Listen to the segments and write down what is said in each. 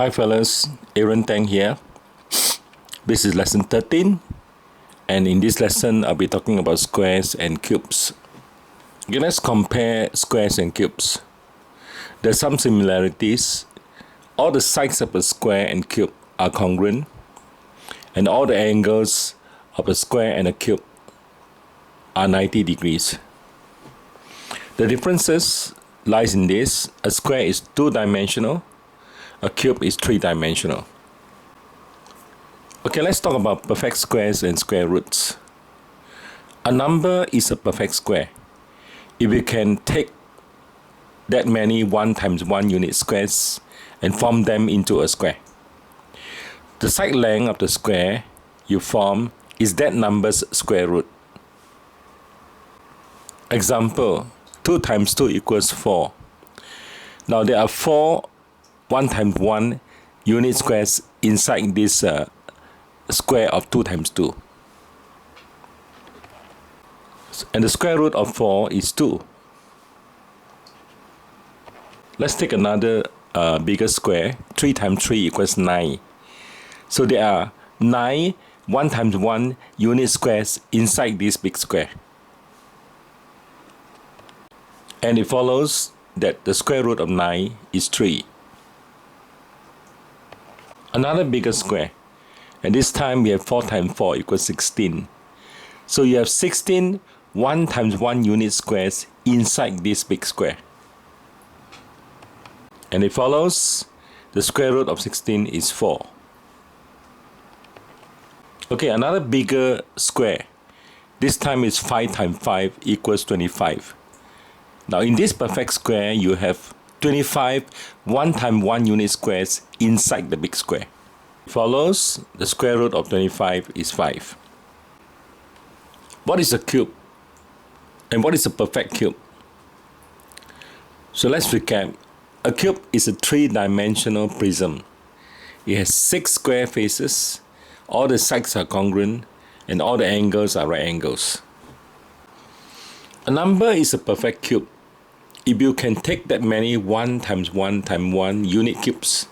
Hi fellas, Aaron Tang here. This is lesson 13, and in this lesson I'll be talking about squares and cubes. Okay, let's compare squares and cubes. There's some similarities. All the sides of a square and cube are congruent, and all the angles of a square and a cube are 90 degrees. The differences lies in this: a square is two-dimensional, a cube is three-dimensional. Okay, let's talk about perfect squares and square roots. A number is a perfect square if you can take that many 1 times 1 unit squares and form them into a square. The side length of the square you form is that number's square root. Example, 2 times 2 equals 4. Now there are 4 1 times 1 unit squares inside this square of 2 times 2. And the square root of 4 is 2. Let's take another bigger square. 3 times 3 equals 9. So there are 9 1 times 1 unit squares inside this big square. And it follows that the square root of 9 is 3. Another bigger square, and this time we have 4 times 4 equals 16. So you have 16 1 times 1 unit squares inside this big square. And it follows the square root of 16 is 4. Okay, another bigger square. This time is 5 times 5 equals 25. Now in this perfect square, you have 25 1 times 1 unit squares inside the big square. Follows the square root of 25 is 5. What is a cube? And what is a perfect cube? So let's recap. A cube is a three-dimensional prism. It has 6 square faces, all the sides are congruent, and all the angles are right angles. A number is a perfect cube if you can take that many 1 times 1 times 1 unit cubes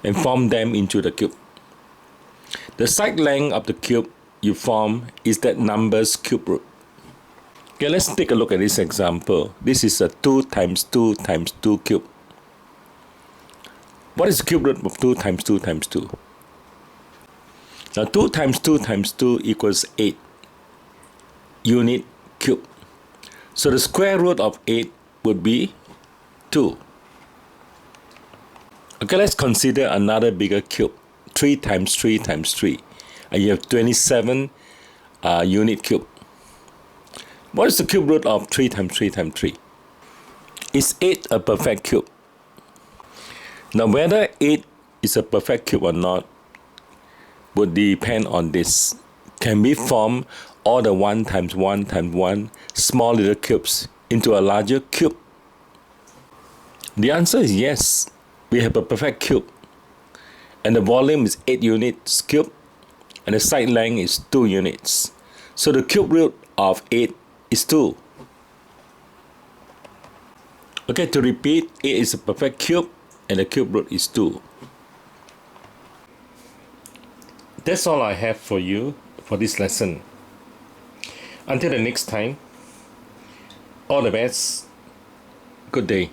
and form them into the cube. The side length of the cube you form is that number's cube root. Okay, let's take a look at this example. This is a 2 times 2 times 2 cube. What is the cube root of 2 times 2 times 2? Now 2 times 2 times 2 equals 8 unit cube. So the square root of 8 would be 2. Okay, let's consider another bigger cube. 3 times 3 times 3. And you have 27 unit cube. What is the cube root of 3 times 3 times 3? Is 8 a perfect cube? Now whether 8 is a perfect cube or not would depend on this. Can we form all the 1 times 1 times 1 small little cubes into a larger cube? The answer is yes. We have a perfect cube. And the volume is 8 units cube, and the side length is 2 units. So the cube root of 8 is 2. Okay, to repeat, 8 is a perfect cube, and the cube root is 2. That's all I have for you for this lesson. Until the next time, all the best. Good day.